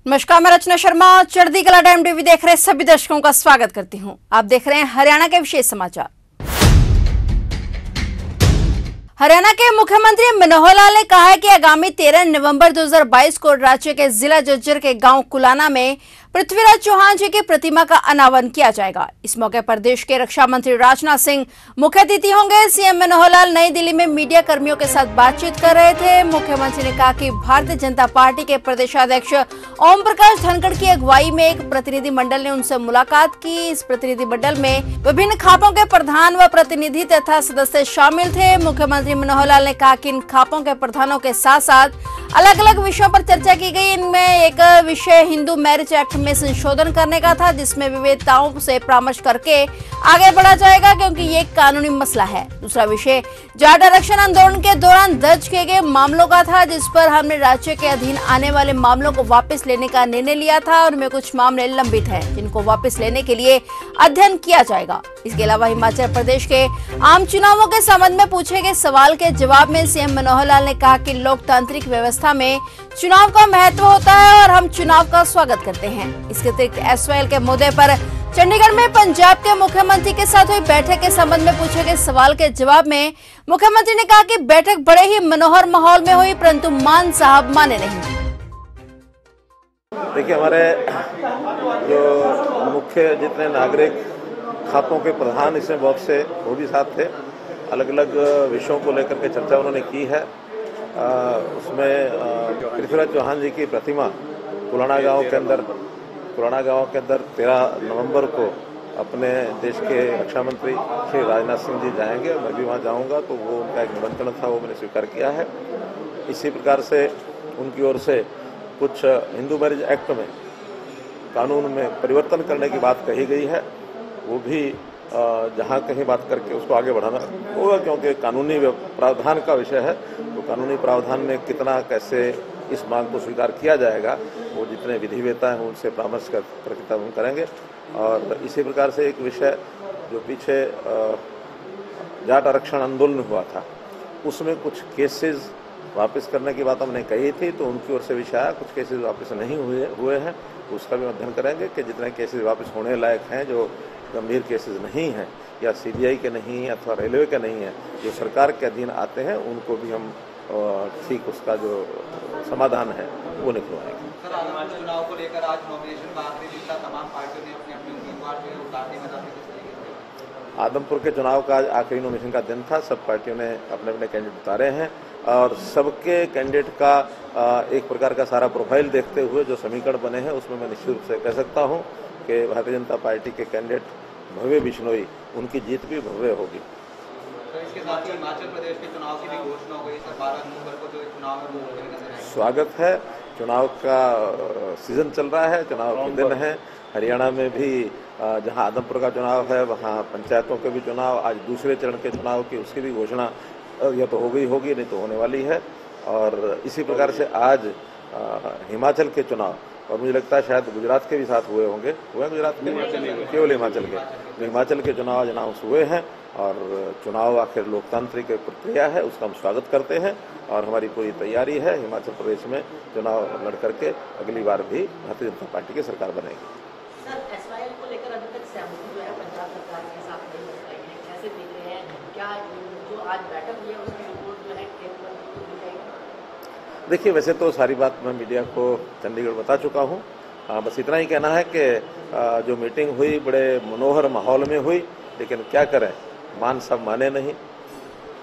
नमस्कार, मैं रचना शर्मा चढ़ती कला टाइम टीवी देख रहे सभी दर्शकों का स्वागत करती हूं। आप देख रहे हैं हरियाणा के विशेष समाचार। हरियाणा के मुख्यमंत्री मनोहर लाल ने कहा है कि आगामी 13 नवंबर 2022 को राज्य के जिला झज्जर के गांव कुलाना में पृथ्वीराज चौहान जी की प्रतिमा का अनावरण किया जाएगा। इस मौके पर देश के रक्षा मंत्री राजनाथ सिंह मुख्य अतिथि होंगे। सीएम मनोहर लाल नई दिल्ली में मीडिया कर्मियों के साथ बातचीत कर रहे थे। मुख्यमंत्री ने कहा कि भारतीय जनता पार्टी के प्रदेशाध्यक्ष ओम प्रकाश धनखड़ की अगुवाई में एक प्रतिनिधि मंडल ने उनसे मुलाकात की। इस प्रतिनिधि मंडल में विभिन्न खापों के प्रधान व प्रतिनिधि तथा सदस्य शामिल थे। मुख्यमंत्री मनोहर लाल ने कहा कि इन खापों के प्रधानों के साथ साथ अलग अलग विषयों पर चर्चा की गई। इनमें एक विषय हिंदू मैरिज एक्ट में संशोधन करने का था, जिसमें विवेकताओं से परामर्श करके आगे बढ़ा जाएगा, क्योंकि ये एक कानूनी मसला है। दूसरा विषय जाट आरक्षण आंदोलन के दौरान दर्ज किए गए मामलों का था, जिस पर हमने राज्य के अधीन आने वाले मामलों को वापस लेने का निर्णय लिया था। उनमें कुछ मामले लंबित हैं, जिनको वापस लेने के लिए अध्ययन किया जाएगा। इसके अलावा हिमाचल प्रदेश के आम चुनावों के संबंध में पूछे गए सवाल के जवाब में सीएम मनोहर लाल ने कहा कि लोकतांत्रिक व्यवस्था में चुनाव का महत्व होता है और हम चुनाव का स्वागत करते हैं। इसके अतिरिक्त एसवाईएल के मुद्दे पर चंडीगढ़ में पंजाब के मुख्यमंत्री के साथ हुई बैठक के संबंध में पूछे गए सवाल के जवाब में मुख्यमंत्री ने कहा कि बैठक बड़े ही मनोहर माहौल में हुई, परंतु मान साहब माने नहीं। देखिए, हमारे जो मुख्य जितने नागरिक खापों के प्रधान इसमें बहुत से वो भी साथ थे। अलग अलग विषयों को लेकर के चर्चा उन्होंने की है। उसमें पृथ्वीराज चौहान जी की प्रतिमा कुलाना गांव के अंदर 13 नवंबर को अपने देश के रक्षा मंत्री श्री राजनाथ सिंह जी जाएंगे। मैं भी वहां जाऊंगा, तो वो उनका एक निमंत्रण था, वो मैंने स्वीकार किया है। इसी प्रकार से उनकी ओर से कुछ हिंदू मैरिज एक्ट में कानून में परिवर्तन करने की बात कही गई है। वो भी जहाँ कहीं बात करके उसको आगे बढ़ाना होगा, क्योंकि कानूनी प्रावधान का विषय है। तो कानूनी प्रावधान में कितना कैसे इस मांग को स्वीकार किया जाएगा, वो जितने विधिवेता हैं उनसे परामर्श करके हम करेंगे। और इसी प्रकार से एक विषय जो पीछे जाट आरक्षण आंदोलन हुआ था, उसमें कुछ केसेस वापस करने की बात हमने कही थी, तो उनकी ओर से विषय आया। कुछ केसेस वापस नहीं हुए हैं, उसका भी अध्ययन करेंगे कि जितने केसेस वापस होने लायक हैं, जो गंभीर केसेस नहीं हैं या सीबीआई के नहीं है अथवा रेलवे के नहीं है, जो सरकार के अधीन आते हैं, उनको भी हम ठीक उसका जो समाधान है वो निकलवाएंगे। सर, चुनाव को लेकर आज नॉमिनेशन का आखिरी दिन था, तमाम पार्टियों ने अपने उम्मीदवार जो है उतारने में आदमपुर के चुनाव का आज आखिरी नॉमिनेशन का दिन था। सब पार्टियों ने अपने अपने कैंडिडेट उतारे हैं और सबके कैंडिडेट का एक प्रकार का सारा प्रोफाइल देखते हुए जो समीकरण बने हैं, उसमें मैं निश्चित रूप से कह सकता हूं कि भारतीय जनता पार्टी के कैंडिडेट भव्य बिश्नोई, उनकी जीत भी भव्य होगी। तो इसके साथ ही हिमाचल प्रदेश के चुनाव की भी घोषणा हो गई। सर, 12 नवंबर को जो चुनाव है वो स्वागत है। चुनाव का सीजन चल रहा है, चुनाव के दिन है। हरियाणा में भी जहां आदमपुर का चुनाव है, वहां पंचायतों के भी चुनाव, आज दूसरे चरण के चुनाव की उसकी भी घोषणा या तो हो गई होगी, नहीं तो होने वाली है। और इसी प्रकार से आज हिमाचल के चुनाव, और मुझे लगता है शायद गुजरात के भी साथ हुए होंगे, गुजरात के केवल हिमाचल के चुनाव आज अनाउंस हुए हैं। और चुनाव आखिर लोकतांत्रिक प्रक्रिया है, उसका हम स्वागत करते हैं और हमारी पूरी तैयारी है। हिमाचल प्रदेश में चुनाव लड़ करके अगली बार भी भारतीय जनता पार्टी की सरकार बनेगी। सर, एसवाईएल को लेकर अभी तक सहमति जो है पंजाब सरकार के साथ नहीं हो पाई है, कैसे देख रहे हैं? क्या जो आज बैठक हुई है उसकी रिपोर्ट जो है केंद्र मंत्री को दी जाएगी? देखिए, वैसे तो सारी बात मैं मीडिया को चंडीगढ़ बता चुका हूँ। बस इतना ही कहना है कि जो मीटिंग हुई बड़े मनोहर माहौल में हुई, लेकिन क्या करें, मान सब माने नहीं।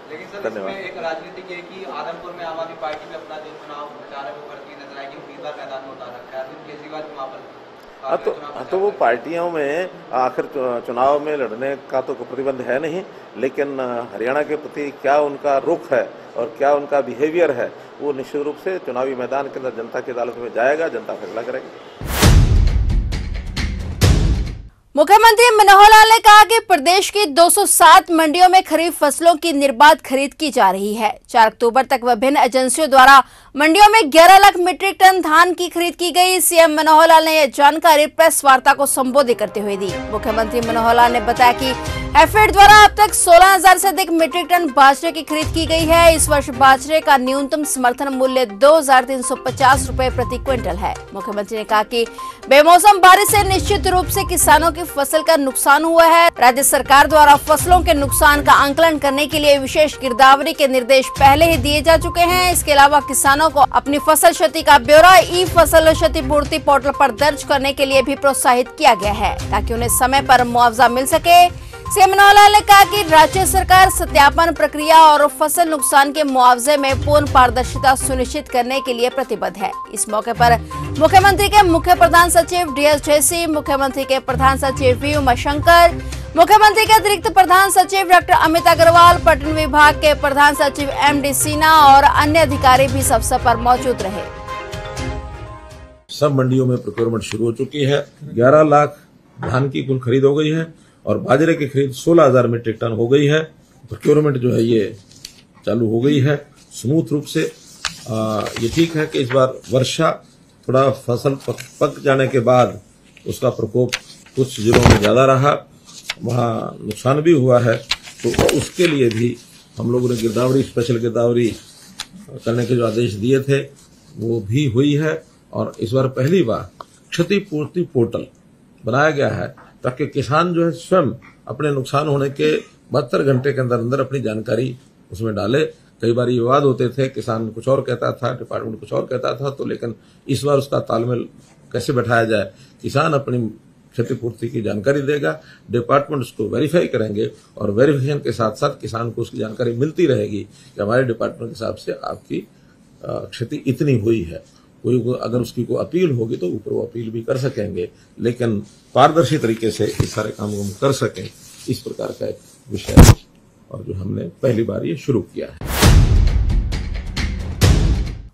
लेकिन सर, इसमें एक राजनीतिक है कि आदमपुर में आम आदमी पार्टी में अपना जो चुनाव प्रचार है वो करती नजर आएगी, उम्मीदवार मैदान में उतार रखा है। केजरीवाल भी वहाँ पर तो वो पार्टियों में आखिर चुनाव में लड़ने का तो प्रतिबंध है नहीं, लेकिन हरियाणा के प्रति क्या उनका रुख है और क्या उनका बिहेवियर है, वो निश्चित रूप से चुनावी मैदान के अंदर जनता की अदालत में जाएगा, जनता फैसला करेगी। मुख्यमंत्री मनोहर लाल ने कहा कि प्रदेश की 207 मंडियों में खरीफ फसलों की निर्बाध खरीद की जा रही है। 4 अक्टूबर तक विभिन्न एजेंसियों द्वारा मंडियों में 11 लाख मीट्रिक टन धान की खरीद की गई। सीएम मनोहर लाल ने यह जानकारी प्रेस वार्ता को संबोधित करते हुए दी। मुख्यमंत्री मनोहर लाल ने बताया कि एफएड द्वारा अब तक 16,000 से अधिक मीट्रिक टन बाजरे की खरीद की गई है। इस वर्ष बाजरे का न्यूनतम समर्थन मूल्य 2,350 रुपए प्रति क्विंटल है। मुख्यमंत्री ने कहा कि बेमौसम बारिश से निश्चित रूप से किसानों की फसल का नुकसान हुआ है। राज्य सरकार द्वारा फसलों के नुकसान का आंकलन करने के लिए विशेष गिरदावरी के निर्देश पहले ही दिए जा चुके हैं। इसके अलावा किसानों को अपनी फसल क्षति का ब्यौरा ई फसल क्षतिपूर्ति पोर्टल पर दर्ज करने के लिए भी प्रोत्साहित किया गया है, ताकि उन्हें समय पर मुआवजा मिल सके। सीएम मनोहर लाल ने कहा कि राज्य सरकार सत्यापन प्रक्रिया और फसल नुकसान के मुआवजे में पूर्ण पारदर्शिता सुनिश्चित करने के लिए प्रतिबद्ध है। इस मौके पर मुख्यमंत्री के मुख्य प्रधान सचिव डीएस ढेसी, मुख्यमंत्री के प्रधान सचिव वी उमाशंकर, मुख्यमंत्री के अतिरिक्त प्रधान सचिव डॉक्टर अमित अग्रवाल, पर्यटन विभाग के प्रधान सचिव एमडी सिन्हा और अन्य अधिकारी भी इस अवसर पर मौजूद रहे। सब मंडियों में प्रोक्योरमेंट शुरू हो चुकी है। 11 लाख धान की कुल खरीद हो गई है और बाजरे की खरीद 16,000 मीट्रिक टन हो गई है। प्रोक्योरमेंट जो है ये चालू हो गई है स्मूथ रूप से। ये ठीक है कि इस बार वर्षा थोड़ा फसल पक जाने के बाद उसका प्रकोप कुछ जिलों में ज्यादा रहा, वहाँ नुकसान भी हुआ है, तो उसके लिए भी हम लोगों ने गिरदावरी, स्पेशल गिरदावरी करने के जो आदेश दिए थे वो भी हुई है। और इस बार पहली बार क्षतिपूर्ति पोर्टल बनाया गया है, ताकि किसान जो है स्वयं अपने नुकसान होने के 72 घंटे के अंदर अंदर अपनी जानकारी उसमें डाले। कई बार ये विवाद होते थे, किसान कुछ और कहता था, डिपार्टमेंट कुछ और कहता था, तो लेकिन इस बार उसका तालमेल कैसे बैठाया जाए। किसान अपनी क्षतिपूर्ति की जानकारी देगा, डिपार्टमेंट उसको वेरीफाई करेंगे और वेरिफिकेशन के साथ साथ किसान को उसकी जानकारी मिलती रहेगी कि हमारे डिपार्टमेंट के हिसाब से आपकी क्षति इतनी हुई है। कोई अगर उसकी कोई अपील होगी तो ऊपर वो अपील भी कर सकेंगे, लेकिन पारदर्शी तरीके से इस सारे काम को हम कर सकें, इस प्रकार का एक विषय है और जो हमने पहली बार ये शुरू किया है।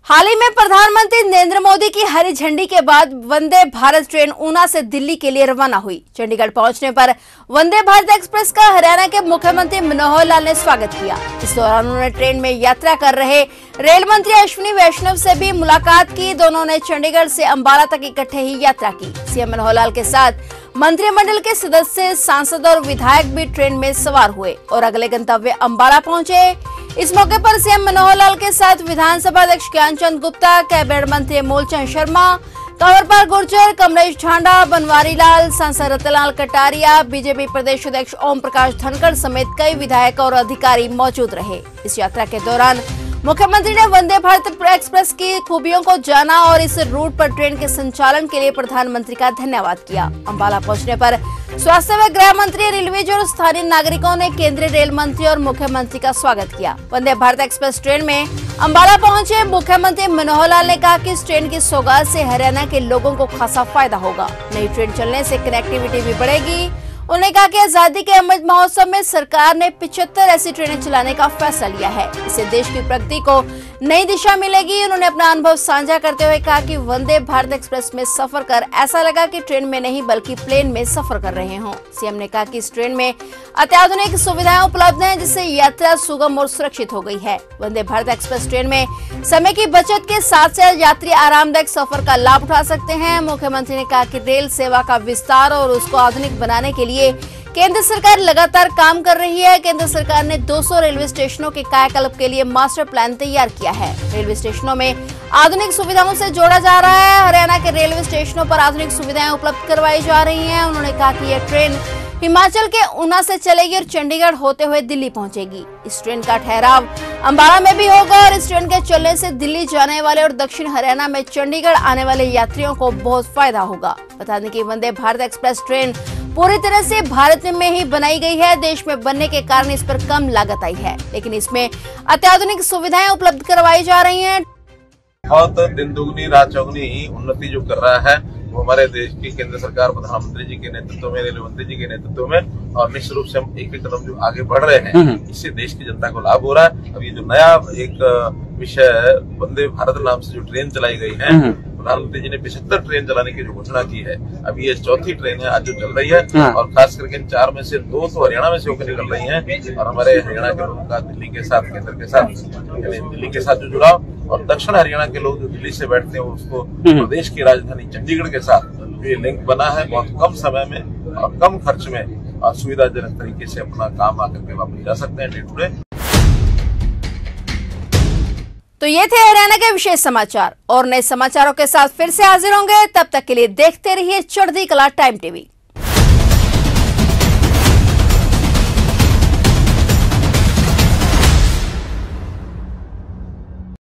हाल ही में प्रधानमंत्री नरेंद्र मोदी की हरी झंडी के बाद वंदे भारत ट्रेन ऊना से दिल्ली के लिए रवाना हुई। चंडीगढ़ पहुंचने पर वंदे भारत एक्सप्रेस का हरियाणा के मुख्यमंत्री मनोहर लाल ने स्वागत किया। इस दौरान उन्होंने ट्रेन में यात्रा कर रहे रेल मंत्री अश्विनी वैष्णव से भी मुलाकात की। दोनों ने चंडीगढ़ से अंबाला तक इकट्ठे ही यात्रा की। सीएम मनोहर लाल के साथ मंत्रिमंडल के सदस्य, सांसद और विधायक भी ट्रेन में सवार हुए और अगले गंतव्य अंबाला पहुंचे। इस मौके पर सीएम मनोहर लाल के साथ विधानसभा अध्यक्ष ज्ञानचंद गुप्ता, कैबिनेट मंत्री मूलचंद शर्मा, कंवरपाल गुर्जर, कमलेश ढांडा, बनवारी लाल, सांसद रतनलाल कटारिया, बीजेपी प्रदेश अध्यक्ष ओम प्रकाश धनखड़ समेत कई विधायक और अधिकारी मौजूद रहे। इस यात्रा के दौरान मुख्यमंत्री ने वंदे भारत एक्सप्रेस की खूबियों को जाना और इस रूट पर ट्रेन के संचालन के लिए प्रधानमंत्री का धन्यवाद किया। अंबाला पहुंचने पर स्वास्थ्य व गृह मंत्री, रेलवेज और स्थानीय नागरिकों ने केंद्रीय रेल मंत्री और मुख्यमंत्री का स्वागत किया। वंदे भारत एक्सप्रेस ट्रेन में अंबाला पहुंचे मुख्यमंत्री मनोहर लाल ने कहा कि इस ट्रेन की सौगात से हरियाणा के लोगों को खासा फायदा होगा। नई ट्रेन चलने से कनेक्टिविटी भी बढ़ेगी। उन्होंने कहा कि आजादी के अमृत महोत्सव में सरकार ने 75 ऐसी ट्रेनें चलाने का फैसला लिया है। इससे देश की प्रगति को नई दिशा मिलेगी। उन्होंने अपना अनुभव साझा करते हुए कहा कि वंदे भारत एक्सप्रेस में सफर कर ऐसा लगा कि ट्रेन में नहीं बल्कि प्लेन में सफर कर रहे हों। सीएम ने कहा कि इस ट्रेन में अत्याधुनिक सुविधाएं उपलब्ध हैं, जिससे यात्रा सुगम और सुरक्षित हो गई है। वंदे भारत एक्सप्रेस ट्रेन में समय की बचत के साथ साथ यात्री आरामदायक सफर का लाभ उठा सकते हैं। मुख्यमंत्री ने कहा कि रेल सेवा का विस्तार और उसको आधुनिक बनाने के लिए केंद्र सरकार लगातार काम कर रही है। केंद्र सरकार ने 200 रेलवे स्टेशनों के कायाकल्प के लिए मास्टर प्लान तैयार किया है। रेलवे स्टेशनों में आधुनिक सुविधाओं से जोड़ा जा रहा है। हरियाणा के रेलवे स्टेशनों पर आधुनिक सुविधाएं उपलब्ध करवाई जा रही हैं। उन्होंने कहा कि यह ट्रेन हिमाचल के ऊना से चलेगी और चंडीगढ़ होते हुए दिल्ली पहुंचेगी। इस ट्रेन का ठहराव अंबाला में भी होगा और इस ट्रेन के चलने से दिल्ली जाने वाले और दक्षिण हरियाणा में चंडीगढ़ आने वाले यात्रियों को बहुत फायदा होगा। बता दें कि वंदे भारत एक्सप्रेस ट्रेन पूरी तरह से भारत में ही बनाई गई है। देश में बनने के कारण इस पर कम लागत आई है, लेकिन इसमें अत्याधुनिक सुविधाएं उपलब्ध करवाई जा रही हैं। बहुत दिन दुगनी रात चौगनी उन्नति जो कर रहा है वो हमारे देश की केंद्र सरकार, प्रधानमंत्री जी के नेतृत्व में, रेल मंत्री जी के नेतृत्व में, और निश्चित रूप से हम एक एक कदम जो आगे बढ़ रहे हैं, इससे देश की जनता को लाभ हो रहा है। अब ये जो नया एक विषय वंदे भारत नाम से जो ट्रेन चलाई गई है, प्रधानमंत्री जी ने 75 ट्रेन चलाने की जो घोषणा की है, अभी ये चौथी ट्रेन है आज जो चल रही है। और खास करके इन 4 में से 2 तो हरियाणा में से होकर निकल रही हैं और हमारे हरियाणा के लोगों का दिल्ली के साथ, केंद्र के साथ, यानी दिल्ली के साथ जो जुड़ाव, और दक्षिण हरियाणा के लोग जो दिल्ली से बैठते हैं उसको प्रदेश की राजधानी चंडीगढ़ के साथ ये लिंक बना है। बहुत कम समय में और कम खर्च में और सुविधाजनक तरीके से अपना काम आकर के वापस जा सकते हैं डे टू डे। तो ये थे हरियाणा के विशेष समाचार और नए समाचारों के साथ फिर से हाजिर होंगे। तब तक के लिए देखते रहिए चढ़ती कला टाइम टीवी।